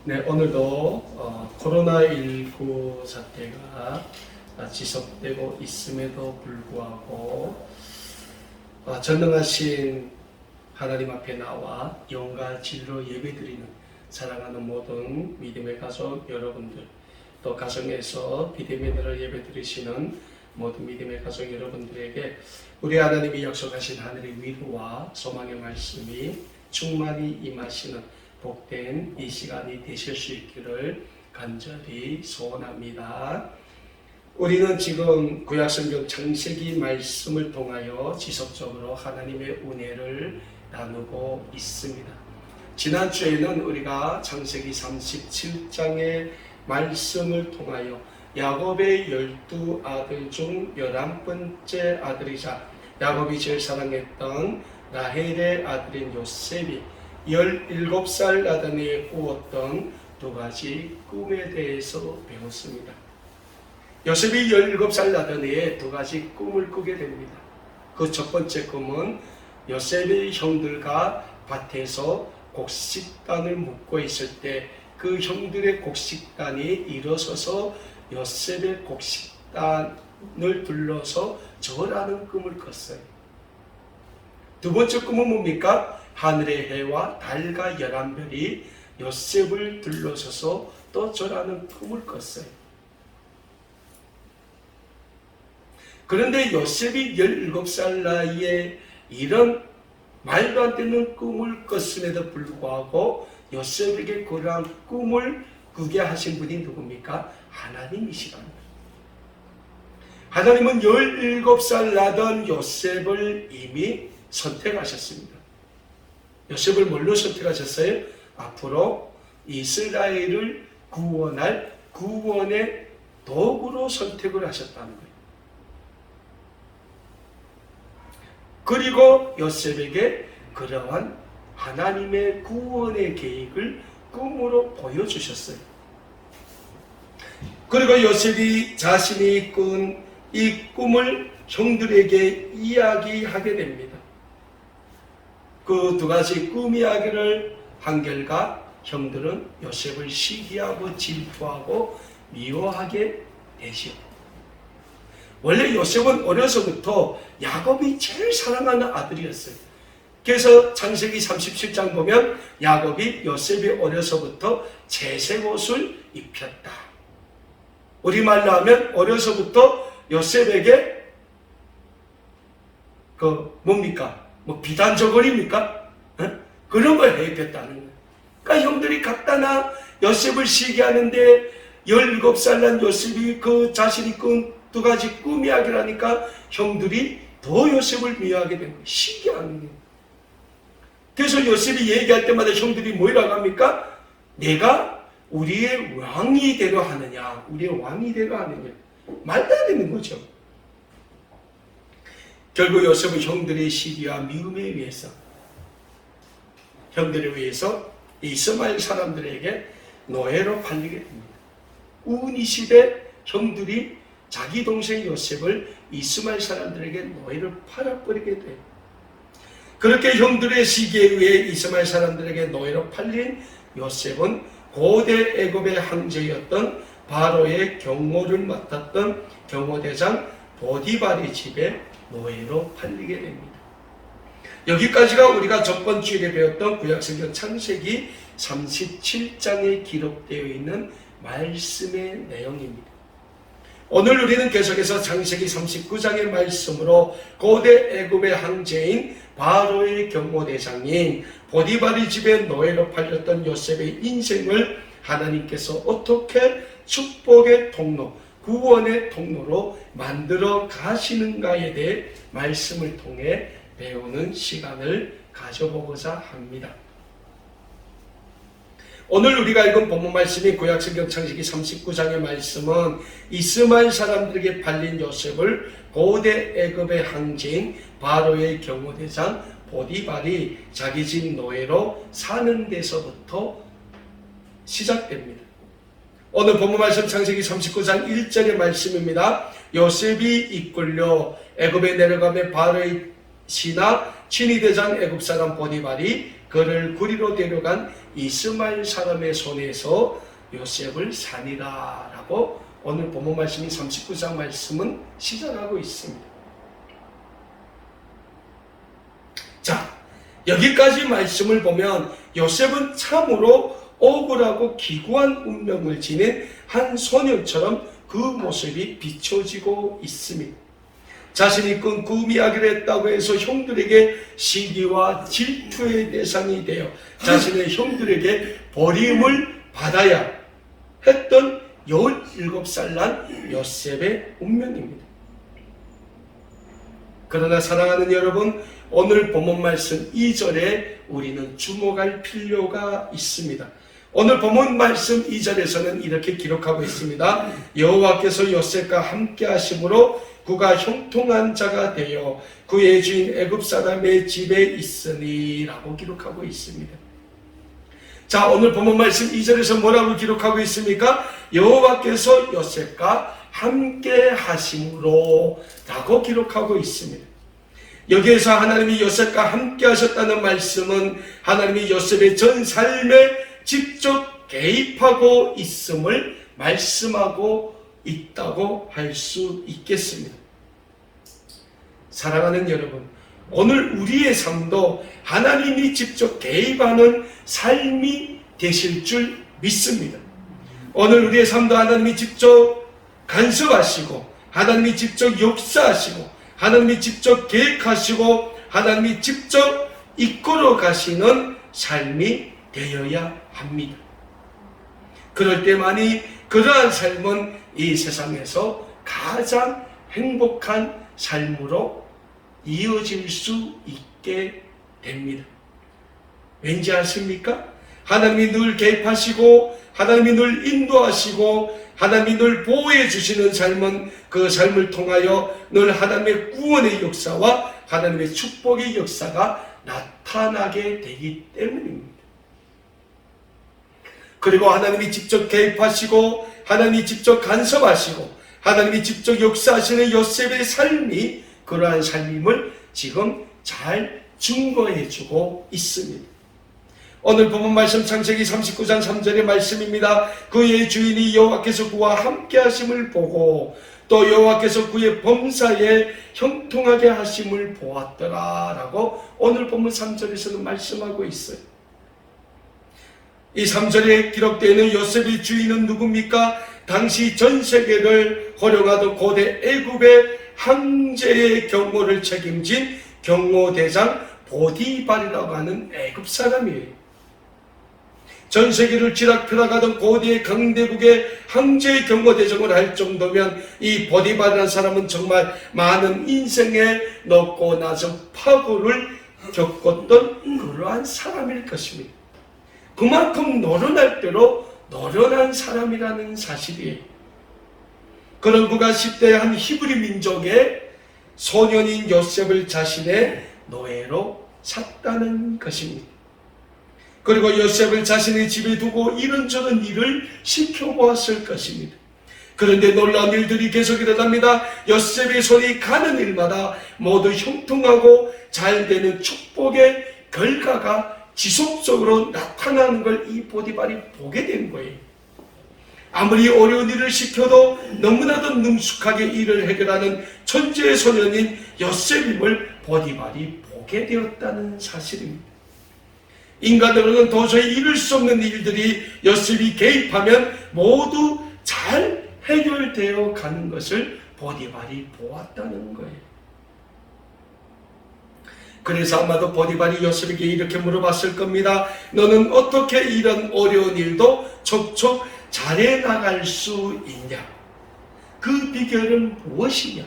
네, 오늘도 코로나19 사태가 지속되고 있음에도 불구하고 전능하신 하나님 앞에 나와 영과 진리로 예배드리는 사랑하는 모든 믿음의 가족 여러분들, 또 가정에서 비대면으로 예배드리시는 모든 믿음의 가족 여러분들에게 우리 하나님이 약속하신 하늘의 위로와 소망의 말씀이 충만히 임하시는 복된 이 시간이 되실 수 있기를 간절히 소원합니다. 우리는 지금 구약성경 창세기 말씀을 통하여 지속적으로 하나님의 은혜를 나누고 있습니다. 지난주에는 우리가 창세기 37장의 말씀을 통하여 야곱의 12아들 중 11번째 아들이자 야곱이 제일 사랑했던 라헬의 아들인 요셉이 17살 나던 해에 꾸었던 두 가지 꿈에 대해서 배웠습니다. 요셉이 17살 나던 해에 두 가지 꿈을 꾸게 됩니다. 그 첫 번째 꿈은 요셉의 형들과 밭에서 곡식단을 묶고 있을 때 그 형들의 곡식단이 일어서서 요셉의 곡식단을 둘러서 절하는 꿈을 꿨어요. 두 번째 꿈은 뭡니까? 하늘의 해와 달과 11별이 요셉을 둘러서서 또 절하는 꿈을 꿨어요. 그런데 요셉이 17살 나이에 이런 말도 안 되는 꿈을 꿨음에도 불구하고 요셉에게 그러한 꿈을 꾸게 하신 분이 누굽니까? 하나님이시랍니다. 하나님은 17살 나던 요셉을 이미 선택하셨습니다. 요셉을 뭘로 선택하셨어요? 앞으로 이스라엘을 구원할 구원의 도구로 선택을 하셨다는 거예요. 그리고 요셉에게 그러한 하나님의 구원의 계획을 꿈으로 보여주셨어요. 그리고 요셉이 자신이 꾼 이 꿈을 형들에게 이야기하게 됩니다. 그 두 가지 꿈 이야기를 한결과 형들은 요셉을 시기하고 질투하고 미워하게 되죠. 원래 요셉은 어려서부터 야곱이 제일 사랑하는 아들이었어요. 그래서 창세기 37장 보면 야곱이 요셉이 어려서부터 채색 옷을 입혔다. 우리말로 하면 어려서부터 요셉에게 뭡니까? 비단저고리입니까? 그런 걸 해입혔다는 거예요. 그러니까 형들이 각다나 요셉을 시기하는데 17살 난 요셉이 그 자신이 꾼 두 가지 꿈 이야기를 하니까 형들이 더 요셉을 미워하게 된 거예요. 시기하는 거예요. 그래서 요셉이 얘기할 때마다 형들이 뭐라고 합니까? 내가 우리의 왕이 되려 하느냐, 우리의 왕이 되려 하느냐. 말도 안 되는 거죠. 결국 요셉은 형들의 시기와 미움에 의해서 형들에 의해서 이스마엘 사람들에게 노예로 팔리게 됩니다. 우은 이 시대 형들이 자기 동생 요셉을 이스마엘 사람들에게 노예로 팔아버리게 돼요. 그렇게 형들의 시기에 의해 이스마엘 사람들에게 노예로 팔린 요셉은 고대 애굽의 황제였던 바로의 경호를 맡았던 경호대장 보디발의 집에 노예로 팔리게 됩니다. 여기까지가 우리가 저번 주일에 배웠던 구약성경 창세기 37장에 기록되어 있는 말씀의 내용입니다. 오늘 우리는 계속해서 창세기 39장의 말씀으로 고대 애굽의 황제인 바로의 경호대장인 보디발의 집에 노예로 팔렸던 요셉의 인생을 하나님께서 어떻게 축복의 통로, 구원의 통로로 만들어 가시는가에 대해 말씀을 통해 배우는 시간을 가져보고자 합니다. 오늘 우리가 읽은 본문 말씀이 구약성경 창세기 39장의 말씀은 이스마엘 사람들에게 팔린 요셉을 고대 애굽의 황제인 바로의 경호대장 보디발이 자기 집 노예로 사는 데서부터 시작됩니다. 오늘 본문 말씀 창세기 39장 1절의 말씀입니다. 요셉이 이끌려 애굽에 내려가며 바로의 신하 친위대장 애굽 사람 보디발이 그를 구리로 데려간 이스마엘 사람의 손에서 요셉을 사니라 라고 오늘 본문 말씀이 39장 말씀은 시작하고 있습니다. 자, 여기까지 말씀을 보면 요셉은 참으로 억울하고 기구한 운명을 지닌 한 소년처럼 그 모습이 비춰지고 있습니다. 자신이 꾼 꿈이 아기랬다고 해서 형들에게 시기와 질투의 대상이 되어 자신의 형들에게 버림을 받아야 했던 17살 난 요셉의 운명입니다. 그러나 사랑하는 여러분, 오늘 본문 말씀 2절에 우리는 주목할 필요가 있습니다. 오늘 본문 말씀 2절에서는 이렇게 기록하고 있습니다. 여호와께서 요셉과 함께 하심으로 그가 형통한 자가 되어 그의 주인 애굽 사람의 집에 있으니 라고 기록하고 있습니다. 자, 오늘 본문 말씀 2절에서 뭐라고 기록하고 있습니까? 여호와께서 요셉과 함께 하심으로 라고 기록하고 있습니다. 여기에서 하나님이 요셉과 함께 하셨다는 말씀은 하나님이 요셉의 전 삶에 직접 개입하고 있음을 말씀하고 있다고 할 수 있겠습니다. 사랑하는 여러분, 오늘 우리의 삶도 하나님이 직접 개입하는 삶이 되실 줄 믿습니다. 오늘 우리의 삶도 하나님이 직접 간섭하시고 하나님이 직접 역사하시고 하나님이 직접 계획하시고 하나님이 직접 이끌어 가시는 삶이 되어야 합니다. 그럴 때만이 그러한 삶은 이 세상에서 가장 행복한 삶으로 이어질 수 있게 됩니다. 왠지 아십니까? 하나님이 늘 개입하시고 하나님이 늘 인도하시고 하나님이 늘 보호해 주시는 삶은 그 삶을 통하여 늘 하나님의 구원의 역사와 하나님의 축복의 역사가 나타나게 되기 때문입니다. 그리고 하나님이 직접 개입하시고 하나님이 직접 간섭하시고 하나님이 직접 역사하시는 요셉의 삶이 그러한 삶임을 지금 잘 증거해 주고 있습니다. 오늘 본문 말씀 창세기 39장 3절의 말씀입니다. 그의 주인이 여호와께서 그와 함께 하심을 보고 또 여호와께서 그의 범사에 형통하게 하심을 보았더라 라고 오늘 본문 3절에서는 말씀하고 있어요. 이 3절에 기록되어 있는 요셉의 주인은 누굽니까? 당시 전 세계를 호령하던 고대 애굽의 황제의 경호를 책임진 경호대장 보디발이라고 하는 애굽 사람이에요. 전 세계를 쥐락펴락하던 고대 강대국의 황제의 경호대장을 할 정도면 이 보디발이라는 사람은 정말 많은 인생에 넣고 나서 파고를 겪었던 그러한 사람일 것입니다. 그만큼 노련할 대로 노련한 사람이라는 사실이에요. 그런 그가 10대 한 히브리 민족의 소년인 요셉을 자신의 노예로 샀다는 것입니다. 그리고 요셉을 자신의 집에 두고 이런저런 일을 시켜보았을 것입니다. 그런데 놀라운 일들이 계속 일어납니다. 요셉의 손이 가는 일마다 모두 형통하고 잘 되는 축복의 결과가 지속적으로 나타나는 걸 이 보디발이 보게 된 거예요. 아무리 어려운 일을 시켜도 너무나도 능숙하게 일을 해결하는 천재의 소년인 요셉임을 보디발이 보게 되었다는 사실입니다. 인간으로는 도저히 이룰 수 없는 일들이 요셉이 개입하면 모두 잘 해결되어 가는 것을 보디발이 보았다는 거예요. 그래서 아마도 보디발이 요셉에게 이렇게 물어봤을 겁니다. 너는 어떻게 이런 어려운 일도 척척 잘해 나갈 수 있냐? 그 비결은 무엇이냐?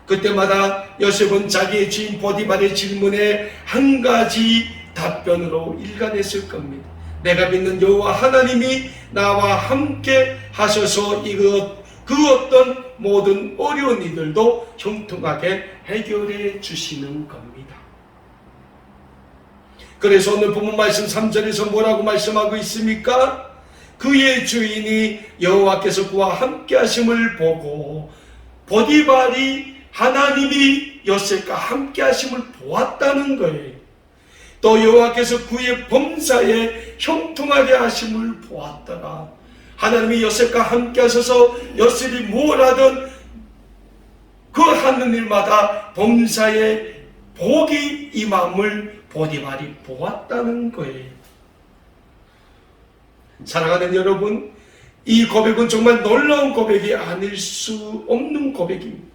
그때마다 요셉은 자기의 주인 보디발의 질문에 한 가지 답변으로 일관했을 겁니다. 내가 믿는 여호와 하나님이 나와 함께 하셔서 그 어떤 모든 어려운 일들도 형통하게 해결해 주시는 겁니다. 그래서 오늘 본문 말씀 3절에서 뭐라고 말씀하고 있습니까? 그의 주인이 여호와께서 그와 함께 하심을 보고 보디발이 하나님이 요셉과 함께 하심을 보았다는 거예요. 또 여호와께서 그의 범사에 형통하게 하심을 보았더라. 하나님이 요셉과 함께 하셔서 요셉이 뭘 하든 그 하는 일마다 범사에 복이 임함을 보디발이 보았다는 거예요. 사랑하는 여러분, 이 고백은 정말 놀라운 고백이 아닐 수 없는 고백입니다.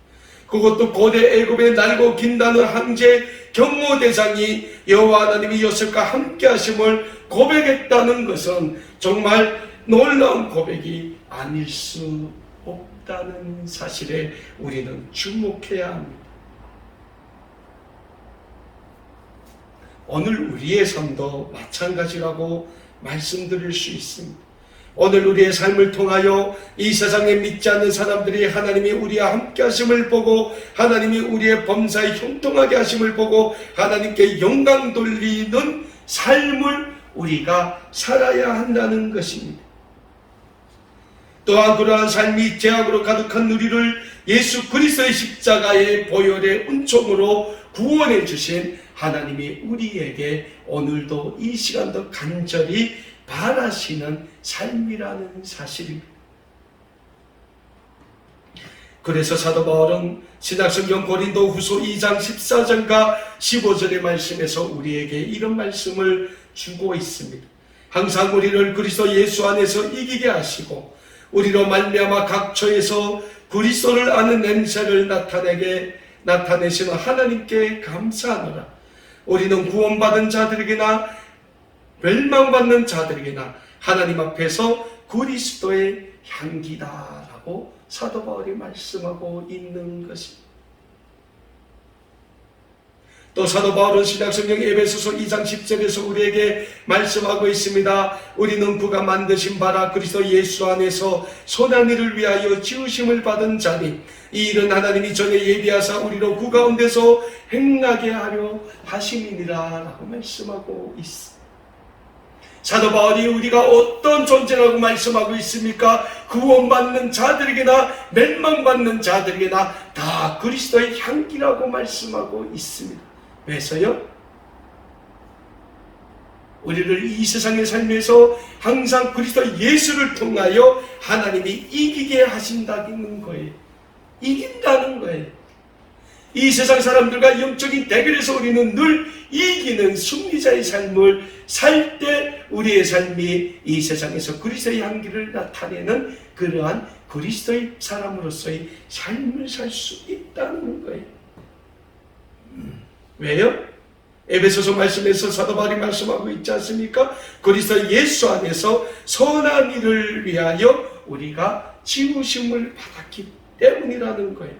그것도 고대 애굽에 날고 긴다는 황제 경호대장이 여호와 하나님이 요셉과 함께 하심을 고백했다는 것은 정말 놀라운 고백이 아닐 수 없다는 사실에 우리는 주목해야 합니다. 오늘 우리의 삶도 마찬가지라고 말씀드릴 수 있습니다. 오늘 우리의 삶을 통하여 이 세상에 믿지 않는 사람들이 하나님이 우리와 함께 하심을 보고 하나님이 우리의 범사에 형통하게 하심을 보고 하나님께 영광 돌리는 삶을 우리가 살아야 한다는 것입니다. 또한 그러한 삶이 죄악으로 가득한 우리를 예수 그리스도의 십자가의 보혈의 은총으로 구원해 주신 하나님이 우리에게 오늘도 이 시간도 간절히 바라시는 삶이라는 사실입니다. 그래서 사도 바울은 신약성경 고린도 후서 2장 14절과 15절의 말씀에서 우리에게 이런 말씀을 주고 있습니다. 항상 우리를 그리스도 예수 안에서 이기게 하시고 우리로 말미암아 각처에서 그리스도를 아는 냄새를 나타내시는 하나님께 감사하노라. 우리는 구원받은 자들에게나 멸망받는 자들에게나 하나님 앞에서 그리스도의 향기다라고 사도 바울이 말씀하고 있는 것입니다. 또 사도 바울은 신약성경 에베소서 2장 10절에서 우리에게 말씀하고 있습니다. 우리는 그가 만드신 바라 그리스도 예수 안에서 선한 일을 위하여 지으심을 받은 자니 이 일은 하나님이 전에 예비하사 우리로 그 가운데서 행하게 하려 하심이니라 라고 말씀하고 있습니다. 사도 바울이 우리가 어떤 존재라고 말씀하고 있습니까? 구원받는 자들에게나 멸망받는 자들에게나 다 그리스도의 향기라고 말씀하고 있습니다. 왜서요? 우리를 이 세상의 삶에서 항상 그리스도 예수를 통하여 하나님이 이기게 하신다는 거예요. 이긴다는 거예요. 이 세상 사람들과 영적인 대결에서 우리는 늘 이기는 승리자의 삶을 살 때 우리의 삶이 이 세상에서 그리스도의 향기를 나타내는 그러한 그리스도의 사람으로서의 삶을 살 수 있다는 거예요. 왜요? 에베소서 말씀에서 사도 바울이 말씀하고 있지 않습니까? 그리스도 예수 안에서 선한 일을 위하여 우리가 지으심을 받았기 때문이라는 거예요.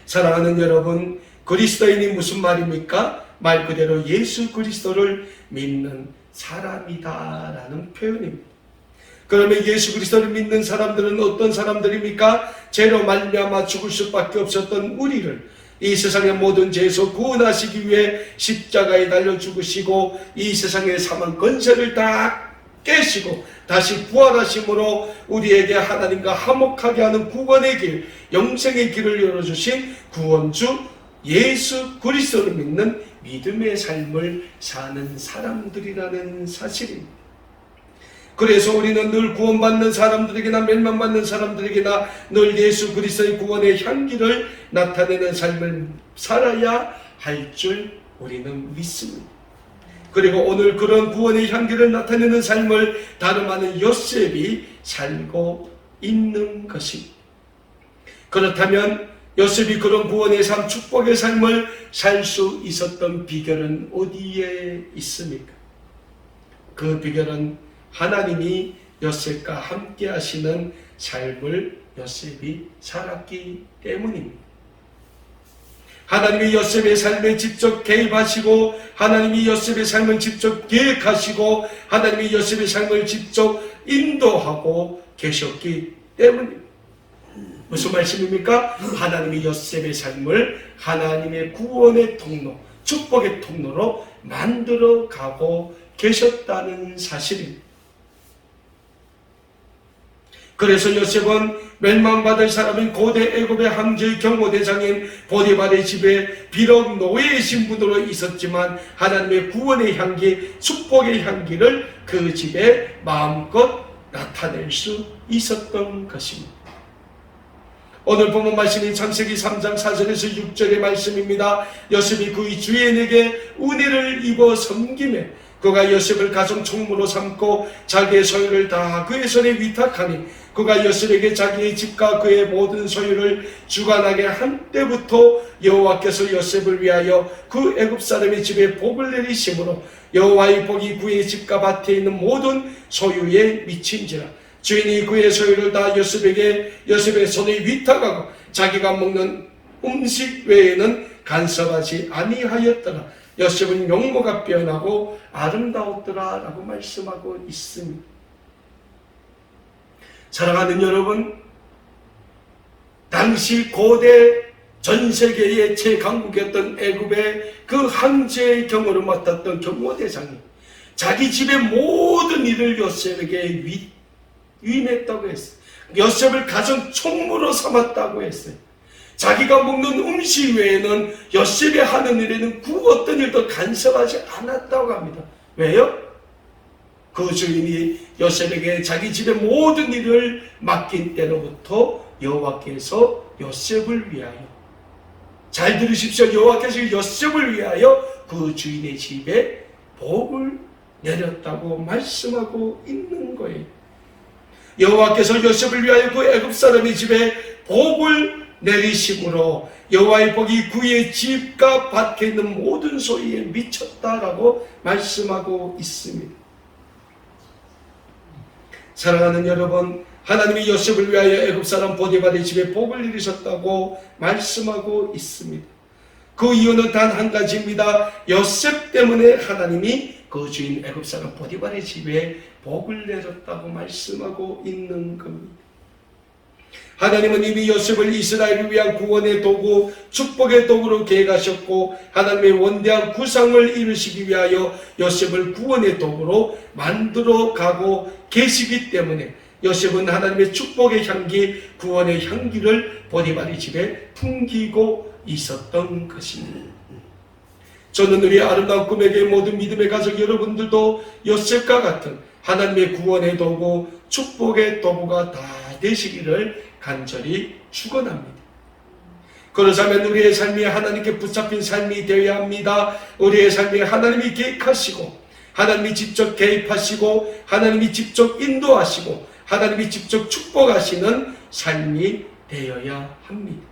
사랑하는 여러분, 그리스도인이 무슨 말입니까? 말 그대로 예수 그리스도를 믿는 사람이다라는 표현입니다. 그러면 예수 그리스도를 믿는 사람들은 어떤 사람들입니까? 죄로 말미암아 죽을 수밖에 없었던 우리를 이 세상의 모든 죄에서 구원하시기 위해 십자가에 달려 죽으시고 이 세상의 사망 권세를 다 깨시고 다시 부활하심으로 우리에게 하나님과 화목하게 하는 구원의 길, 영생의 길을 열어주신 구원주 예수 그리스도를 믿는 믿음의 삶을 사는 사람들이라는 사실입니다. 그래서 우리는 늘 구원받는 사람들에게나 멸망받는 사람들에게나 늘 예수 그리스도의 구원의 향기를 나타내는 삶을 살아야 할 줄 우리는 믿습니다. 그리고 오늘 그런 구원의 향기를 나타내는 삶을 다름 아닌 요셉이 살고 있는 것입니다. 그렇다면 요셉이 그런 구원의 삶, 축복의 삶을 살 수 있었던 비결은 어디에 있습니까? 그 비결은 하나님이 요셉과 함께 하시는 삶을 요셉이 살았기 때문입니다. 하나님이 요셉의 삶에 직접 개입하시고 하나님이 요셉의 삶을 직접 계획하시고 하나님이 요셉의 삶을 직접 인도하고 계셨기 때문입니다. 무슨 말씀입니까? 하나님이 요셉의 삶을 하나님의 구원의 통로, 축복의 통로로 만들어 가고 계셨다는 사실입니다. 그래서 요셉은 멸망받을 사람인 고대 애굽의 황제의 경호대장인 보디발의 집에 비록 노예의 신분으로 있었지만 하나님의 구원의 향기, 축복의 향기를 그 집에 마음껏 나타낼 수 있었던 것입니다. 오늘 본문 말씀이 창세기 3장 4절에서 6절의 말씀입니다. 요셉이 그의 주인에게 은혜를 입어 섬기매 그가 요셉을 가정 총무로 삼고 자기의 소유를 다 그의 손에 위탁하니 그가 요셉에게 자기의 집과 그의 모든 소유를 주관하게 한 때부터 여호와께서 요셉을 위하여 그 애굽 사람의 집에 복을 내리심으로 여호와의 복이 그의 집과 밭에 있는 모든 소유에 미친지라. 주인이 그의 소유를 다 요셉의 손에 위탁하고 자기가 먹는 음식 외에는 간섭하지 아니하였더라. 요셉은 용모가 빼어나고 아름다웠더라 라고 말씀하고 있습니다. 사랑하는 여러분, 당시 고대 전세계의 최강국이었던 애굽의 그 황제의 경호를 맡았던 경호대장이 자기 집의 모든 일을 요셉에게 위임했다고 했어요. 요셉을 가정 총무로 삼았다고 했어요. 자기가 먹는 음식 외에는 요셉이 하는 일에는 그 어떤 일도 간섭하지 않았다고 합니다. 왜요? 그 주인이 요셉에게 자기 집의 모든 일을 맡긴 때로부터 여호와께서 요셉을 위하여, 잘 들으십시오. 여호와께서 요셉을 위하여 그 주인의 집에 복을 내렸다고 말씀하고 있는 거예요. 여호와께서 요셉을 위하여 그 애굽 사람의 집에 복을 내리심으로 여호와의 복이 그의 집과 밭에 있는 모든 소유에 미쳤다라고 말씀하고 있습니다. 사랑하는 여러분, 하나님이 요셉을 위하여 애굽 사람 보디발의 집에 복을 내리셨다고 말씀하고 있습니다. 그 이유는 단 한 가지입니다. 요셉 때문에 하나님이 그 주인 애굽 사람 보디발의 집에 복을 내렸다고 말씀하고 있는 겁니다. 하나님은 이미 요셉을 이스라엘을 위한 구원의 도구, 축복의 도구로 계획하셨고 하나님의 원대한 구상을 이루시기 위하여 요셉을 구원의 도구로 만들어 가고 계시기 때문에 요셉은 하나님의 축복의 향기, 구원의 향기를 보디발의 집에 풍기고 있었던 것입니다. 저는 우리 아름다운 꿈에게 모든 믿음의 가족 여러분들도 요셉과 같은 하나님의 구원의 도구, 축복의 도구가 다 되시기를 간절히 축원합니다. 그러자면 우리의 삶이 하나님께 붙잡힌 삶이 되어야 합니다. 우리의 삶에 하나님이 계획하시고 하나님이 직접 개입하시고 하나님이 직접 인도하시고 하나님이 직접 축복하시는 삶이 되어야 합니다.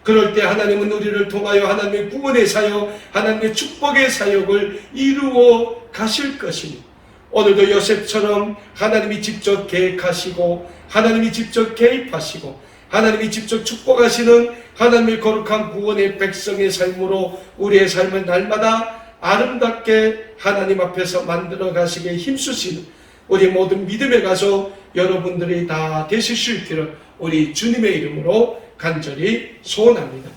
그럴 때 하나님은 우리를 통하여 하나님의 구원의 사역, 하나님의 축복의 사역을 이루어 가실 것입니다. 오늘도 요셉처럼 하나님이 직접 계획하시고 하나님이 직접 개입하시고 하나님이 직접 축복하시는 하나님의 거룩한 구원의 백성의 삶으로 우리의 삶을 날마다 아름답게 하나님 앞에서 만들어 가시기에 힘쓰시는 우리 모든 믿음의 가족 여러분들이 다 되실 수 있기를 우리 주님의 이름으로 간절히 소원합니다.